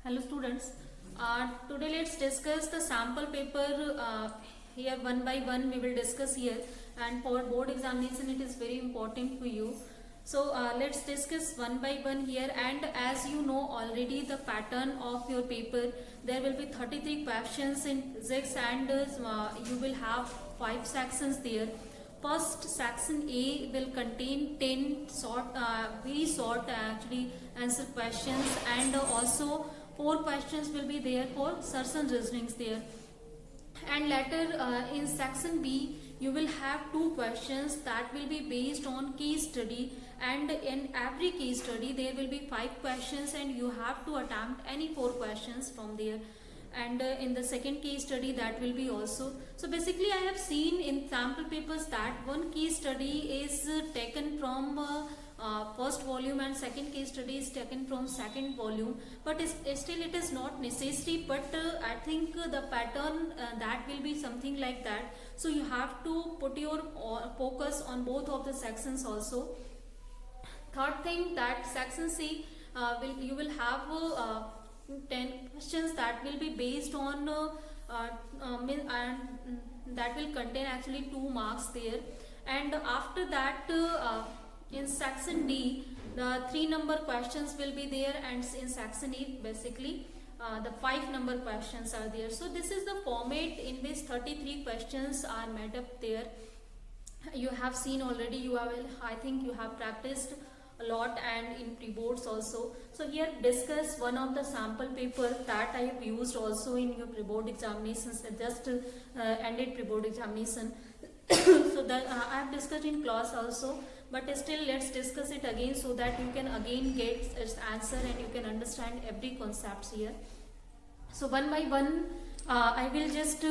Hello students, today let's discuss the sample paper. Here one by one we will discuss here, and for board examination it is very important for you. So let's discuss one by one here, and as you know already the pattern of your paper, there will be 33 questions in physics, and you will have 5 sections there. First section A will contain 10 very short actually answer questions, and also 4 questions will be there for certain reasonings there. And later in section B you will have 2 questions that will be based on case study, and in every case study there will be 5 questions and you have to attempt any 4 questions from there. And in the second case study that will be also. So basically I have seen in sample papers that one case study is taken from first volume and second case study is taken from second volume, but still it is not necessary, but I think the pattern that will be something like that. So you have to put your focus on both of the sections also. Third thing, that section C you will have 10 questions that will be based on and that will contain actually 2 marks there. And after that in section D the 3 number questions will be there, and in section E basically the 5 number questions are there. So this is the format in which 33 questions are made up there. You have seen already, I think you have practiced a lot and in pre-boards also. So here discuss one of the sample paper that I have used also in your pre-board examinations, just ended pre-board examination. So that I have discussed in class also, but still let's discuss it again so that you can again get its answer and you can understand every concepts here. So one by one I will just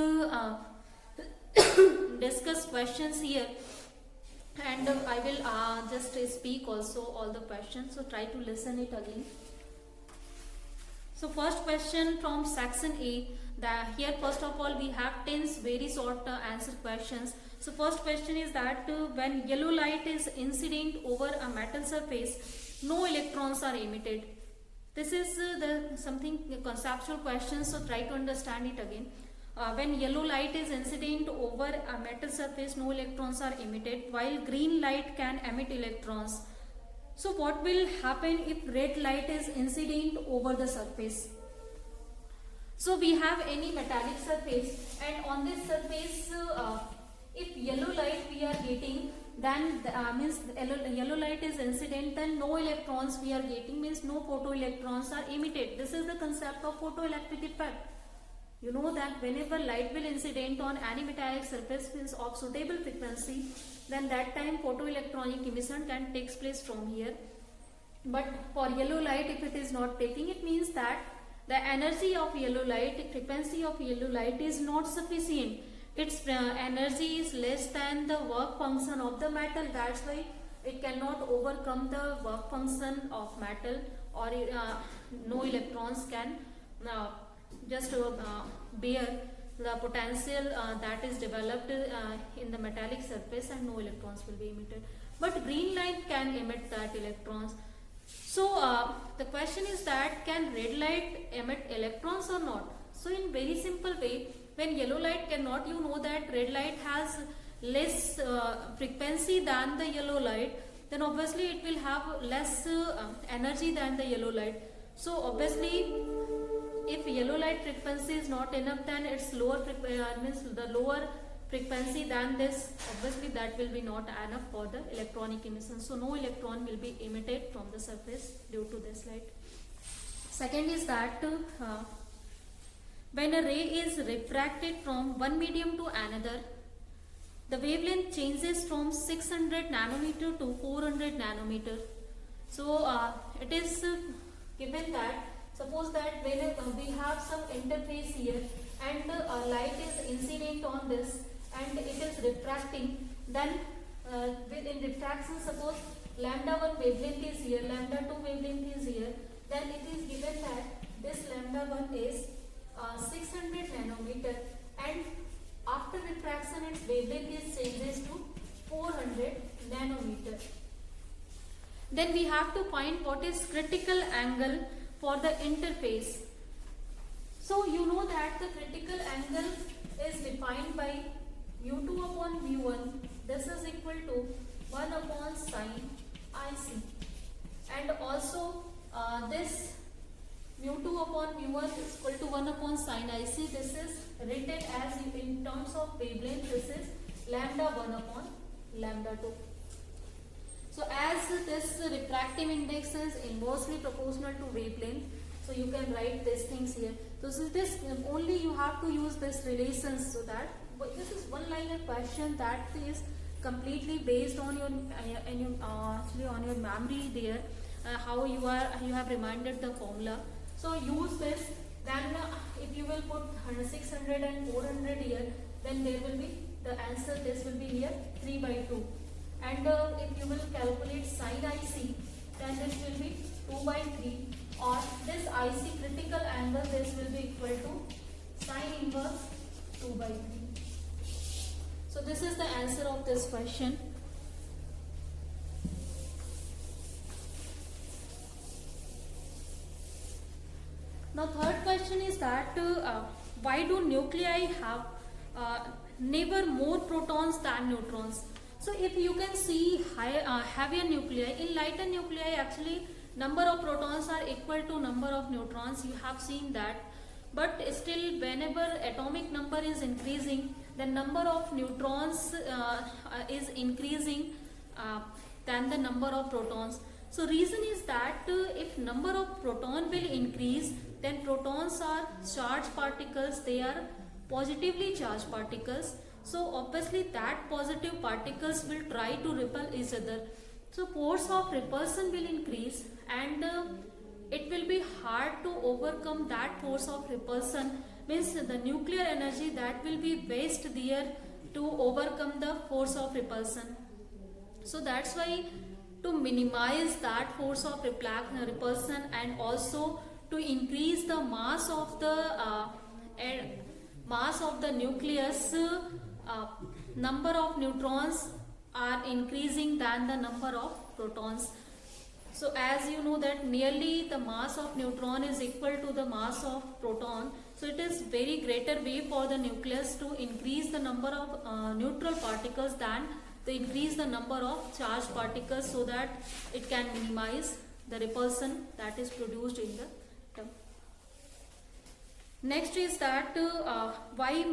discuss questions here, and I will just speak also all the questions, so try to listen it again. So first question from section A, here first of all we have 10 very short answer questions. So first question is that when yellow light is incident over a metal surface, no electrons are emitted. This is something conceptual question, so try to understand it again. When yellow light is incident over a metal surface, no electrons are emitted, while green light can emit electrons. So what will happen if red light is incident over the surface? So we have any metallic surface, and on this surface if yellow light we are getting, then means yellow light is incident, then no electrons we are getting, means no photoelectrons are emitted. This is the concept of photoelectric effect. You know that whenever light will incident on any metallic surface means of suitable frequency, then that time photoelectronic emission can take place from here. But for yellow light, if it is not taking, it means that the energy of yellow light, frequency of yellow light is not sufficient. Its energy is less than the work function of the metal. That's why it cannot overcome the work function of metal, or no electrons can just bear the potential that is developed in the metallic surface, and no electrons will be emitted. But green light can emit that electrons. So the question is that can red light emit electrons or not? So in very simple way, when yellow light cannot, you know that red light has less frequency than the yellow light, then obviously it will have less energy than the yellow light. So obviously if yellow light frequency is not enough, then its lower means the lower frequency than this, obviously that will be not enough for the electronic emission. So no electron will be emitted from the surface due to this light. Second is that when a ray is refracted from one medium to another, the wavelength changes from 600 nanometer to 400 nanometer. So it is given that suppose that when we have some interface here, and light is incident on this and it is refracting, then within refraction, suppose lambda 1 wavelength is here, lambda 2 wavelength is here, then it is given that this lambda 1 is 600 nanometer, and after refraction its wavelength is changes to 400 nanometer. Then we have to find what is critical angle for the interface. So you know that the critical angle is defined by mu2 upon mu1. This is equal to 1 upon sine IC, and also this mu2 upon mu1 is equal to 1 upon sine IC. This is written as in terms of wavelength. This is lambda 1 upon lambda 2. So as this refractive index is inversely proportional to wavelength, so you can write these things here. So this only you have to use this relations, so that this is one liner question that is completely based on your actually on your memory there, how you have reminded the formula. So use this. Then if you will put 600 and 400 here, then there will be the answer. This will be here 3 by 2. And if you will calculate sine IC, then this will be 2 by 3, or this IC critical angle, this will be equal to sine inverse 2 by 3. So this is the answer of this question. Now third question is that why do nuclei have never more protons than neutrons? So if you can see heavier nuclei, in lighter nuclei actually number of protons are equal to number of neutrons. You have seen that. But still, whenever atomic number is increasing, the number of neutrons is increasing than the number of protons. So reason is that if number of proton will increase, then protons are charged particles. They are positively charged particles. So obviously that positive particles will try to repel each other. So force of repulsion will increase, and it will be hard to overcome that force of repulsion. Means the nuclear energy that will be waste there to overcome the force of repulsion. So that's why to minimize that force of repulsion, and also to increase the mass of the nucleus, number of neutrons are increasing than the number of protons. So as you know that nearly the mass of neutron is equal to the mass of proton. So it is very greater way for the nucleus to increase the number of neutral particles than to increase the number of charged particles, so that it can minimize the repulsion that is produced in the atom. Next is that why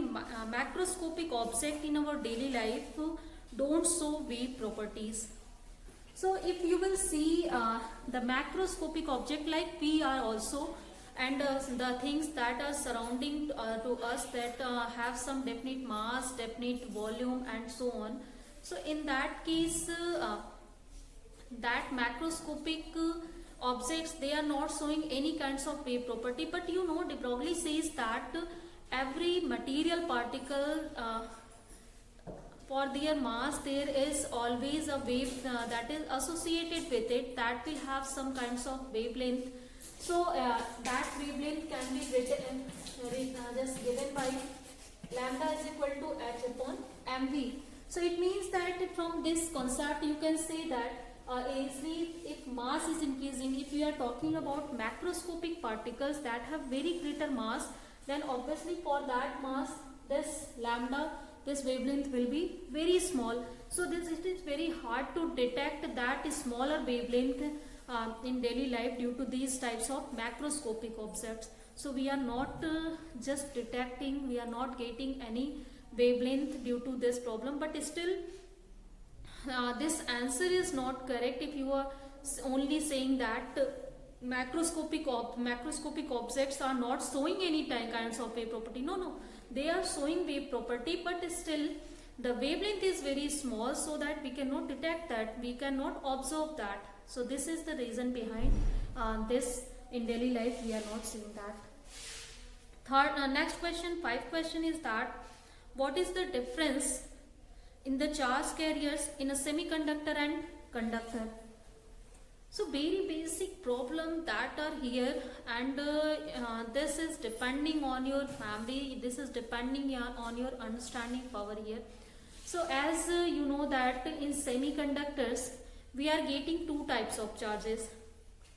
macroscopic objects in our daily life don't show wave properties. So if you will see the macroscopic object like we are also, and the things that are surrounding to us that have some definite mass, definite volume and so on. So in that case, that macroscopic objects, they are not showing any kinds of wave property. But you know, de Broglie says that every material particle, for their mass, there is always a wave that is associated with it, that will have some kinds of wavelength. So that wavelength can be written, just given by lambda is equal to h upon mv. So it means that from this concept you can say that easily, if mass is increasing, if we are talking about macroscopic particles that have very greater mass, then obviously for that mass, this lambda, this wavelength will be very small. So this, it is very hard to detect that smaller wavelength in daily life due to these types of macroscopic objects. So we are not just detecting, we are not getting any wavelength due to this problem, but still this answer is not correct if you are only saying that macroscopic objects are not showing any kinds of wave property. No, they are showing wave property, but still the wavelength is very small, so that we cannot detect that, we cannot observe that. So this is the reason behind this. In daily life we are not seeing that. Third, next question, 5th question is that what is the difference in the charge carriers in a semiconductor and conductor? So very basic problem that are here, and this is depending on your memory, this is depending on your understanding power here. So as you know that in semiconductors we are getting two types of charges.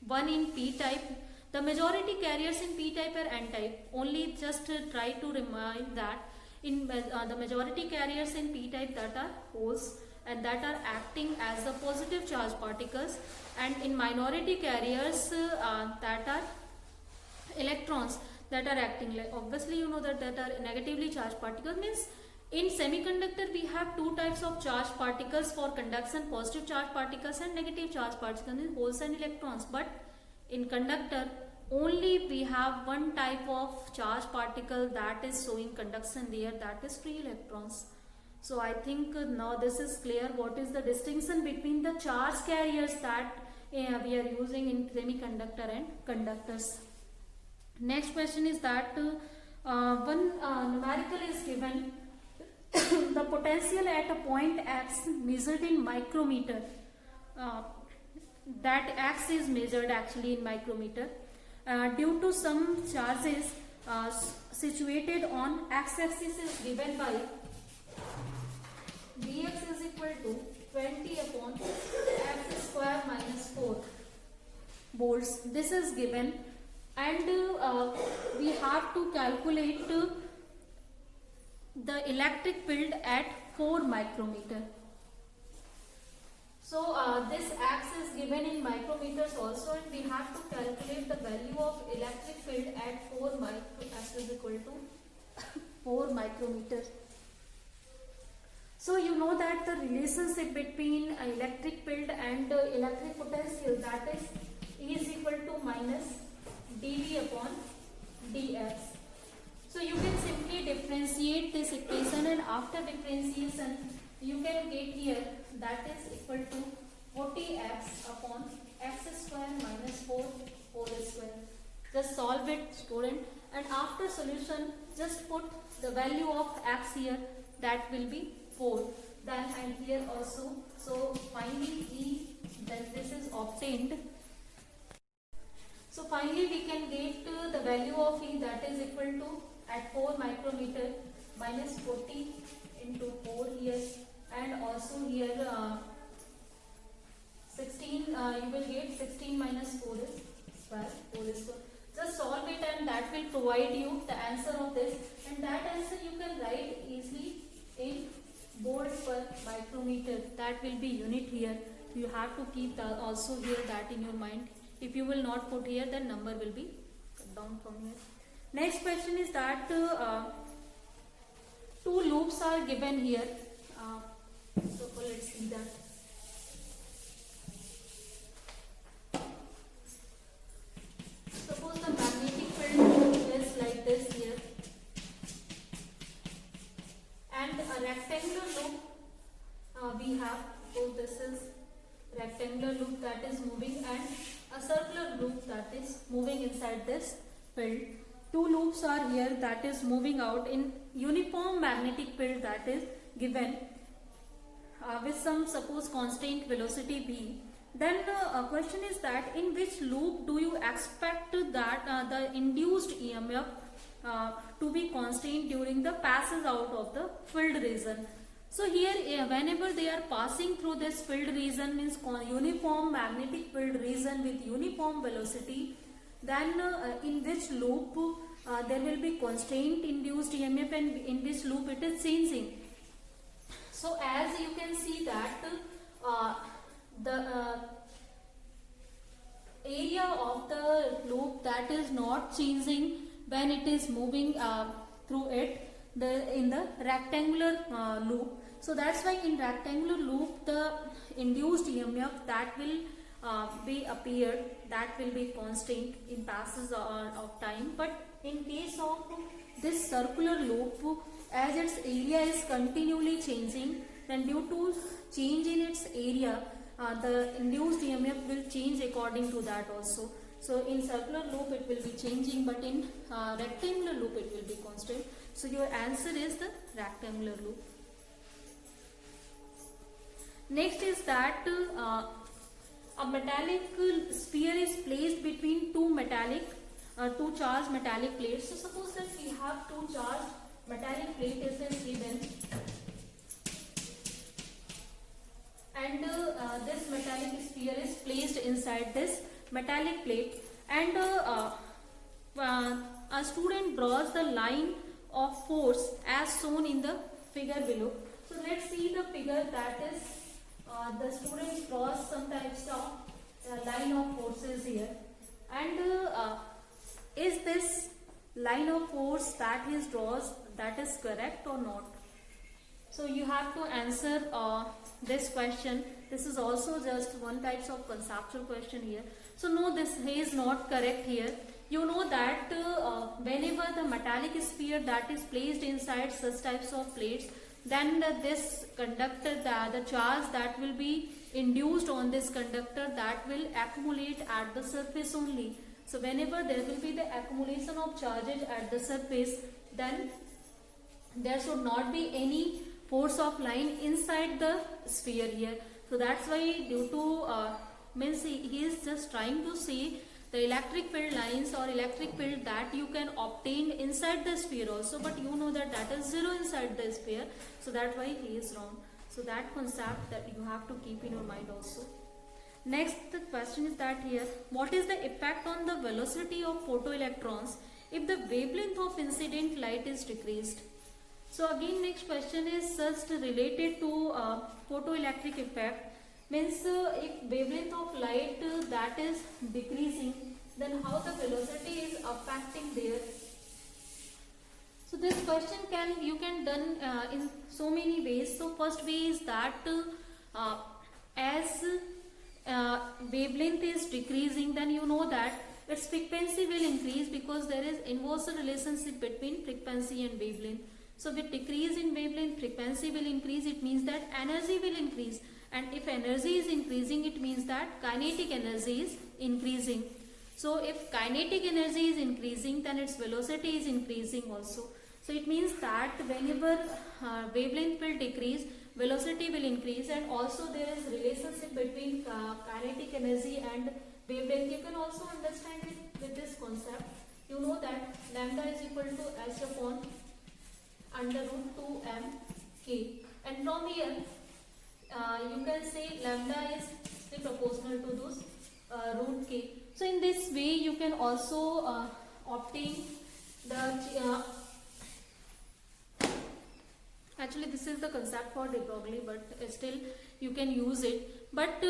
One in p type, the The majority carriers in p-type are n-type. Only just try to remind that in the majority carriers in p-type that are holes and that are acting as the positive charge particles, and in minority carriers that are electrons that are acting like, obviously you know that are negatively charged particles. Means in semiconductor we have two types of charged particles for conduction: positive charge particles and negative charge particles, in holes and electrons. But in conductor only we have one type of charge particle that is showing conduction there, that is free electrons. So I think now this is clear what is the distinction between the charge carriers that we are using in semiconductor and conductors. Next question is that one numerical is given the potential at a point x measured in micrometer. That x is measured actually in micrometer due to some charges situated on x-axis is given by dx is equal to 20 upon x square minus 4 volts. This is given, and we have to calculate the electric field at 4 micrometer. So this x is given in micrometers also, and we have to calculate the value of electric field at 4 x is equal to 4 micrometers. So you know that the relationship between electric field and electric potential, that is E is equal to minus dV upon dx. So you can simply differentiate this equation, and after differentiation you can get here that is equal to 40x upon x square minus 4 whole square. Just solve it, student, and after solution just put the value of x here, that will be 4. Then and here also. So finding E, then this is obtained. So finally we can get the value of E, that is equal to at 4 micrometer minus 40 into 4 here, and also here 16 you will get 16 minus 4 is 12 whole square. Just solve it and that will provide you the answer of this, and that answer you can write easily in volt per micrometer. That will be unit here. You have to keep also here that in your mind. If you will not put here, then number will be cut down from here. Next question is that two loops are given here. So let's see that. Suppose the magnetic field is like this here, and a rectangular loop we have. So this is rectangular loop that is moving, and a circular loop that is moving inside this field. Two loops are here that is moving out in uniform magnetic field that is given with some suppose constant velocity v. Then the question is that in which loop do you expect that the induced EMF to be constant during the passes out of the field region. So here whenever they are passing through this field region, means uniform magnetic field region with uniform velocity, then in which loop there will be constant induced EMF, and in which loop it is changing. So as you can see that the area of the loop that is not changing when it is moving through it in the rectangular loop. So that's why in rectangular loop the induced EMF that will be appeared, that will be constant in passes of time. But in case of this circular loop, as its area is continually changing, then due to change in its area the induced EMF will change according to that also. So in circular loop it will be changing, but in rectangular loop it will be constant. So your answer is the rectangular loop. Next is that a metallic sphere is placed between two charged metallic plates. So suppose that we have two charged metallic plates is given, and this metallic sphere is placed inside this metallic plate, and a student draws the line of force as shown in the figure below. So let's see the figure, that is the student draws some types of line of forces here, and is this line of force that he draws, that is correct or not? So you have to answer this question. This is also just one type of conceptual question here. So no, this is not correct here. You know that whenever the metallic sphere that is placed inside such types of plates, then this conductor, the charge that will be induced on this conductor, that will accumulate at the surface only. So whenever there will be the accumulation of charges at the surface, then there should not be any force of line inside the sphere here. So that's why due to means he is just trying to see the electric field lines or electric field that you can obtain inside the sphere also, but you know that that is zero inside the sphere, so that's why he is wrong. So that concept that you have to keep in your mind also. Next question is that here, what is the effect on the velocity of photoelectrons if the wavelength of incident light is decreased? So again, next question is just related to photoelectric effect. Means if wavelength of light that is decreasing, then how the velocity is affecting there. So this question you can done in so many ways. So first way is that as wavelength is decreasing, then you know that its frequency will increase, because there is inverse relationship between frequency and wavelength. So with decrease in wavelength, frequency will increase. It means that energy will increase. And if energy is increasing, it means that kinetic energy is increasing. So if kinetic energy is increasing, then its velocity is increasing also. So it means that whenever wavelength will decrease, velocity will increase, and also there is relationship between kinetic energy and wavelength. You can also understand it with this concept. You know that lambda is equal to h upon under root 2m k, and from here you can say lambda is proportional to those root k. So in this way you can also obtain the actually this is the concept for de Broglie, but still you can use it. But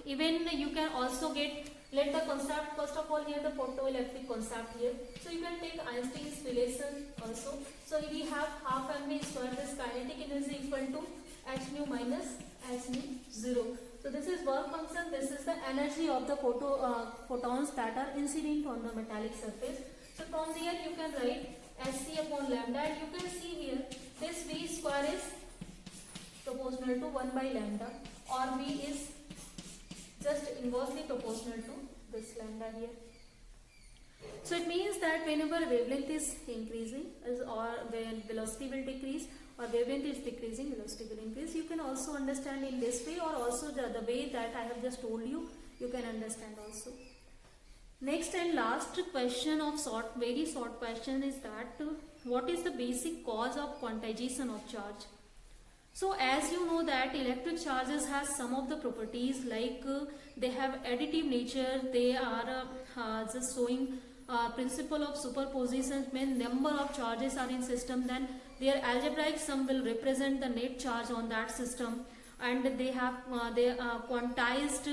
even you can also get, let the concept first of all here, the photoelectric concept here. So you can take Einstein's relation also. So we have half mv square, this kinetic energy equal to h nu minus h nu 0. So this is work function. This is the energy of the photons that are incident on the metallic surface. So from there you can write hc upon lambda, and you can see here this v square is proportional to 1 by lambda, or v is just inversely proportional to this lambda here. So it means that whenever wavelength is increasing or when velocity will decrease, or wavelength is decreasing, velocity will increase. You can also understand in this way, or also the way that I have just told you, you can understand also. Next and last question of very short question is that what is the basic cause of quantization of charge? So as you know that electric charges has some of the properties, like they have additive nature, they are just showing principle of superposition. When number of charges are in system, then their algebraic sum will represent the net charge on that system, and they have quantized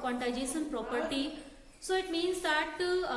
quantization property. So it means that the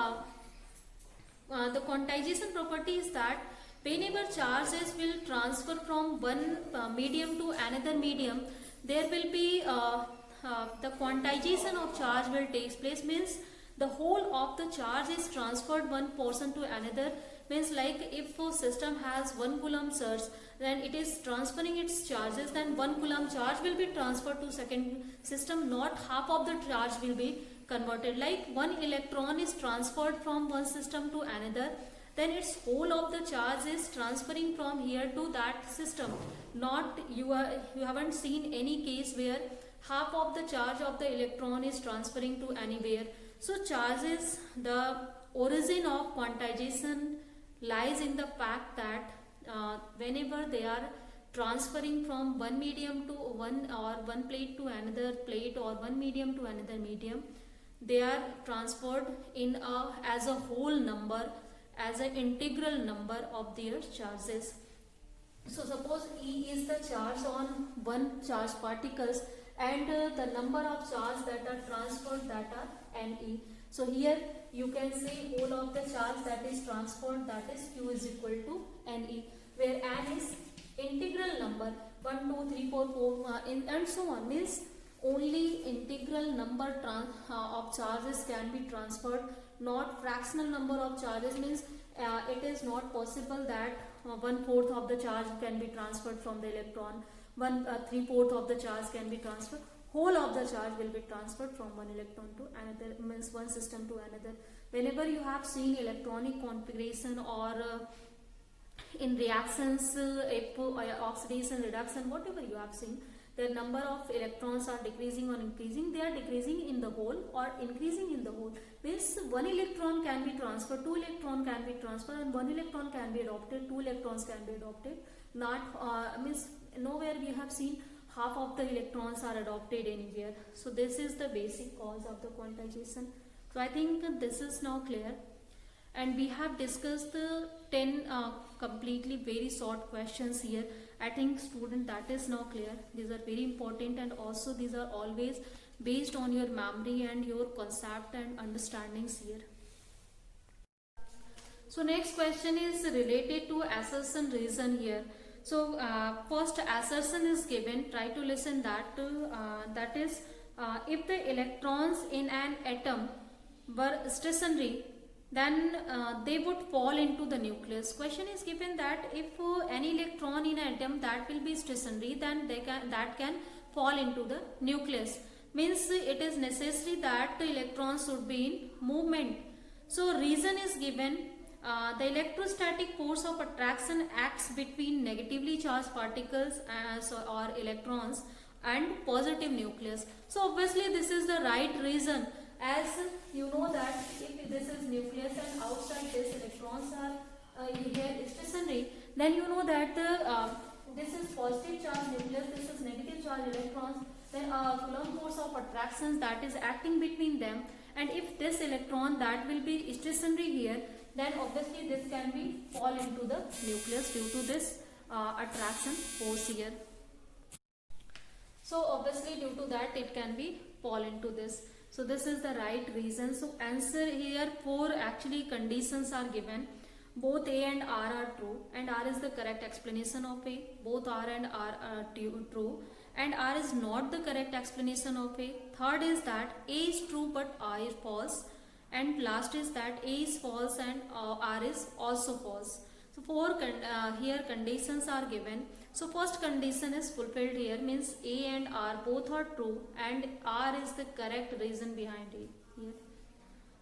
quantization property is that whenever charges will transfer from one medium to another medium, there will be the quantization of charge will take place. Means the whole of the charge is transferred one portion to another. Means like if a system has 1 coulomb charge, then it is transferring its charges, then 1 coulomb charge will be transferred to second system, not half of the charge will be converted. Like 1 electron is transferred from one system to another, then its whole of the charge is transferring from here to that system. Not you haven't seen any case where half of the charge of the electron is transferring to anywhere. So charges, the origin of quantization lies in the fact that whenever they are transferring from one medium to one plate to another plate, or one medium to another medium, they are transferred in as a whole number, as an integral number of their charges. So suppose E is the charge on one charge particles, and the number of charge that are transferred, that are Ne. So here you can say whole of the charge that is transferred, that is Q is equal to Ne, where N is integral number 1, 2, 3, 4, 4 and so on, means only integral number of charges can be transferred, not fractional number of charges, means it is not possible that 1/4 of the charge can be transferred from the electron, 3/4 of the charge can be transferred, whole of the charge will be transferred from one electron to another, means one system to another. Whenever you have seen electronic configuration or in reactions, oxidation, reduction, whatever you have seen, the number of electrons are decreasing or increasing, they are decreasing in the whole or increasing in the whole, means one electron can be transferred, two electron can be transferred, and one electron can be adopted, two electrons can be adopted, not means nowhere we have seen half of the electrons are adopted anywhere. So this is the basic cause of the quantization. So I think this is now clear, and we have discussed the 10 completely very short questions here. I think student that is now clear. These are very important, and also these are always based on your memory and your concept and understandings here. So next question is related to assertion reason here. So first assertion is given, try to listen that, that is if the electrons in an atom were stationary, then they would fall into the nucleus. Question is given that if any electron in an atom that will be stationary, then that can fall into the nucleus, means it is necessary that the electrons should be in movement. So reason is given, the electrostatic force of attraction acts between negatively charged particles or electrons and positive nucleus. So obviously this is the right reason, as you know that if this is nucleus and outside this electrons are here stationary, then you know that this is positive charge nucleus, this is negative charge electrons, then Coulomb force of attraction that is acting between them, and if this electron that will be stationary here, then obviously this can be fall into the nucleus due to this attraction force here. So obviously due to that it can be fall into this. So this is the right reason. So answer here, 4 actually conditions are given. Both A and R are true, and R is the correct explanation of A. Both R and R are true, and R is not the correct explanation of A. Third is that A is true but R is false, and last is that A is false and R is also false. So 4 here conditions are given. So first condition is fulfilled here, means A and R both are true, and R is the correct reason behind it here.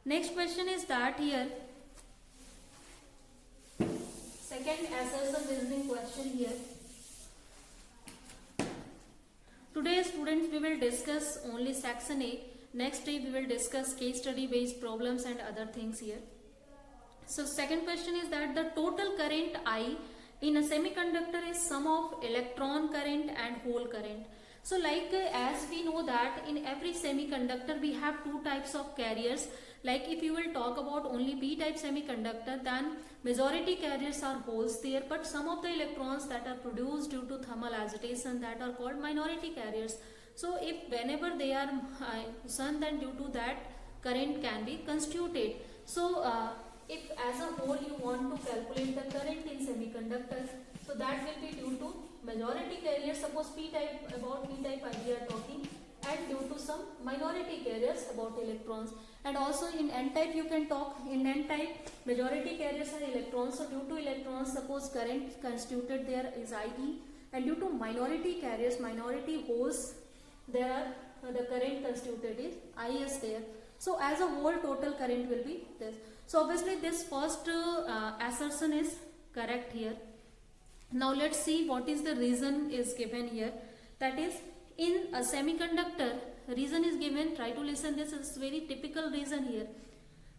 Next question is that here, second assertion reasoning question here. Today students we will discuss only section A. Next day we will discuss case study based problems and other things here. So second question is that the total current I in a semiconductor is sum of electron current and hole current. So like as we know that in every semiconductor we have two types of carriers. Like if you will talk about only p type semiconductor, then majority carriers are holes there, but some of the electrons that are produced due to thermal agitation, that are called minority carriers. So if whenever they are sun, then due to that current can be constituted. So if as a whole you want to calculate the current in semiconductors, so that will be due to majority carriers, suppose p type, about p type we are talking, and due to some minority carriers about electrons. And also in n type you can talk, in n type majority carriers are electrons, so due to electrons suppose current constituted there is IE, and due to minority carriers, minority holes, there are the current constituted is IS there. So as a whole total current will be this. So obviously this first assertion is correct here. Now let's see what is the reason is given here. That is, in a semiconductor, reason is given, try to listen, this is very typical reason here.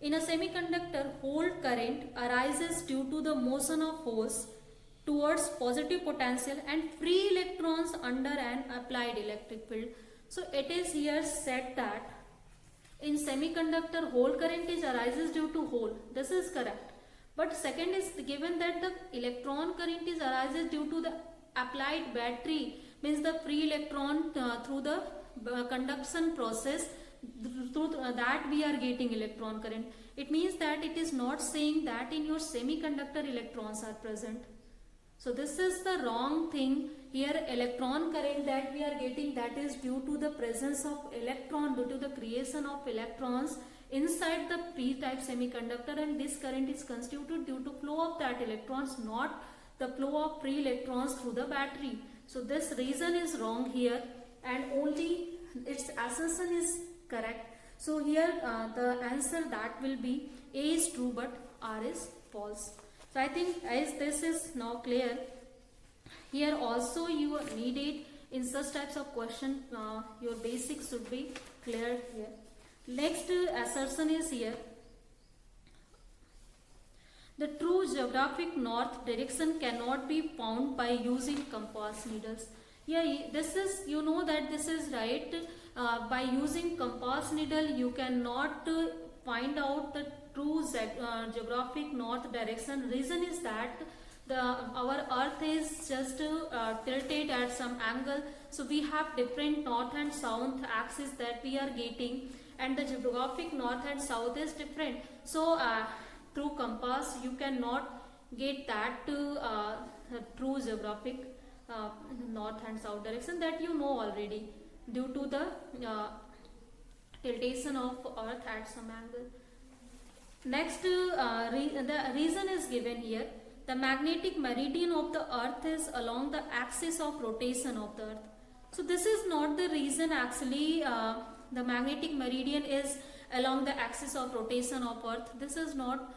In a semiconductor, hole current arises due to the motion of holes towards positive potential and free electrons under an applied electric field. So it is here said that in semiconductor whole current is arises due to hole. This is correct. But second is given that the electron current is arises due to the applied battery, means the free electron through the conduction process, through that we are getting electron current. It means that it is not saying that in your semiconductor electrons are present. So this is the wrong thing. Here electron current that we are getting, that is due to the presence of electron, due to the creation of electrons inside the p-type semiconductor, and this current is constituted due to flow of that electrons, not the flow of free electrons through the battery. So this reason is wrong here, and only its assertion is correct. So here the answer that will be A is true but R is false. So I think as this is now clear, here also you need it in such types of question, your basics should be clear here. Next assertion is here, the true geographic north direction cannot be found by using compass needles. Yeah, this is, you know that this is right. By using compass needle you cannot find out the true geographic north direction. Reason is that our earth is just tilted at some angle, so we have different north and south axis that we are getting, and the geographic north and south is different. So through compass you cannot get that true geographic north and south direction, that you know already, due to the tiltation of earth at some angle. Next the reason is given here, the magnetic meridian of the earth is along the axis of rotation of the earth. So this is not the reason actually. The magnetic meridian is along the axis of rotation of earth. This is not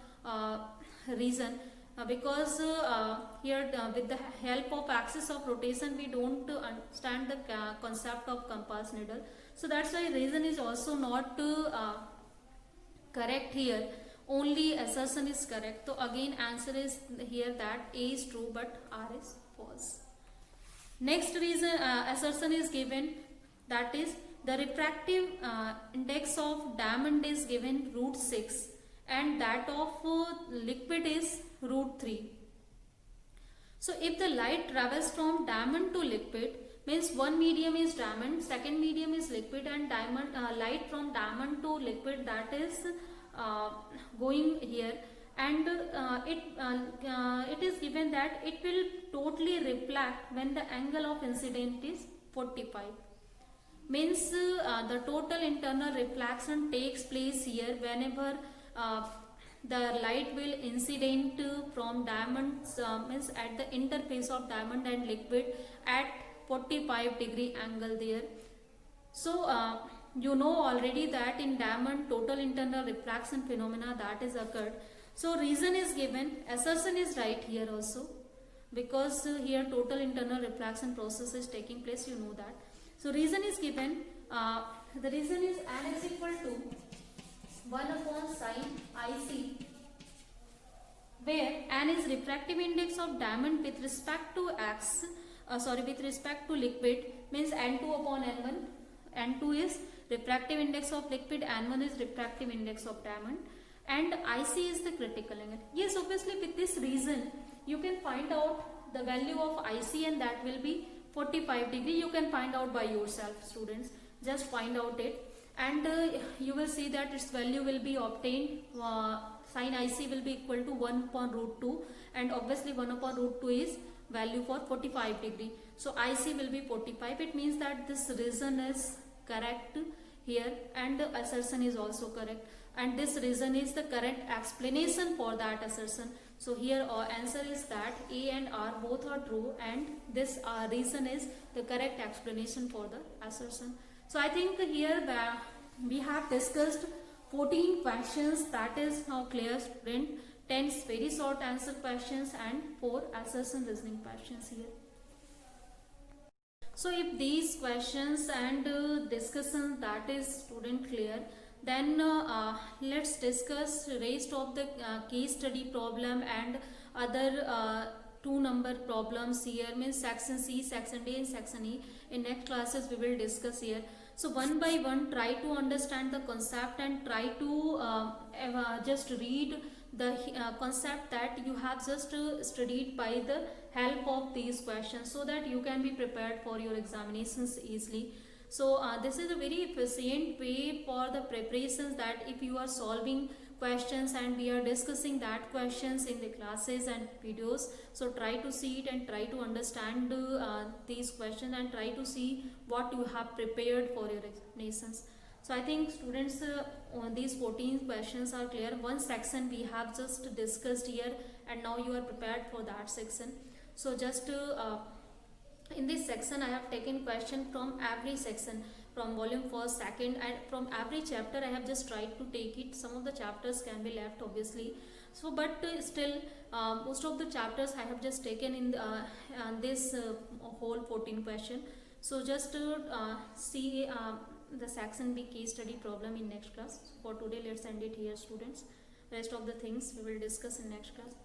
reason, because here with the help of axis of rotation we don't understand the concept of compass needle. So that's why reason is also not correct here. Only assertion is correct. So again answer is here that A is true but R is false. Next reason assertion is given, that is the refractive index of diamond is given √6 and that of liquid is √3. So if the light travels from diamond to liquid, means one medium is diamond, second medium is liquid, and light from diamond to liquid, that is going here, and it is given that it will totally reflect when the angle of incident is 45. Means the total internal reflection takes place here whenever the light will incident from diamonds, means at the interface of diamond and liquid at 45-degree angle there. So you know already that in diamond total internal reflection phenomena that is occurred. So reason is given, assertion is right here also, because here total internal reflection process is taking place, you know that. So reason is given, the reason is n is equal to 1 upon sine IC, where n is refractive index of diamond with respect to with respect to liquid, means n2 upon n1. n2 is refractive index of liquid, n1 is refractive index of diamond, and IC is the critical angle. Yes, obviously with this reason you can find out the value of IC, and that will be 45 degree. You can find out by yourself, students. Just find out it, and you will see that its value will be obtained. Sin IC will be equal to 1 upon √2, and obviously 1 upon √2 is value for 45 degree. So IC will be 45. It means that this reason is correct here, and the assertion is also correct, and this reason is the correct explanation for that assertion. So here our answer is that A and R both are true, and this reason is the correct explanation for the assertion. So I think here we have discussed 14 questions, that is now clear, student. 10 very short answer questions and 4 assertion reasoning questions here. So if these questions and discussion that is student clear, then let's discuss rest of the case study problem and other 2 number problems here, means section C, section D and section E. In next classes we will discuss here. So one by one try to understand the concept and try to just read the concept that you have just studied by the help of these questions, so that you can be prepared for your examinations easily. So this is a very efficient way for the preparations, that if you are solving questions and we are discussing that questions in the classes and videos, so try to see it and try to understand these questions and try to see what you have prepared for your examinations. So I think students, these 14 questions are clear. One section we have just discussed here, and now you are prepared for that section. So just in this section I have taken question from every section, from volume 1st, 2nd, and from every chapter I have just tried to take it. Some of the chapters can be left obviously, so but still most of the chapters I have just taken in this whole 14 question. So just see the section B case study problem in next class. For today let's end it here students. Rest of the things we will discuss in next class.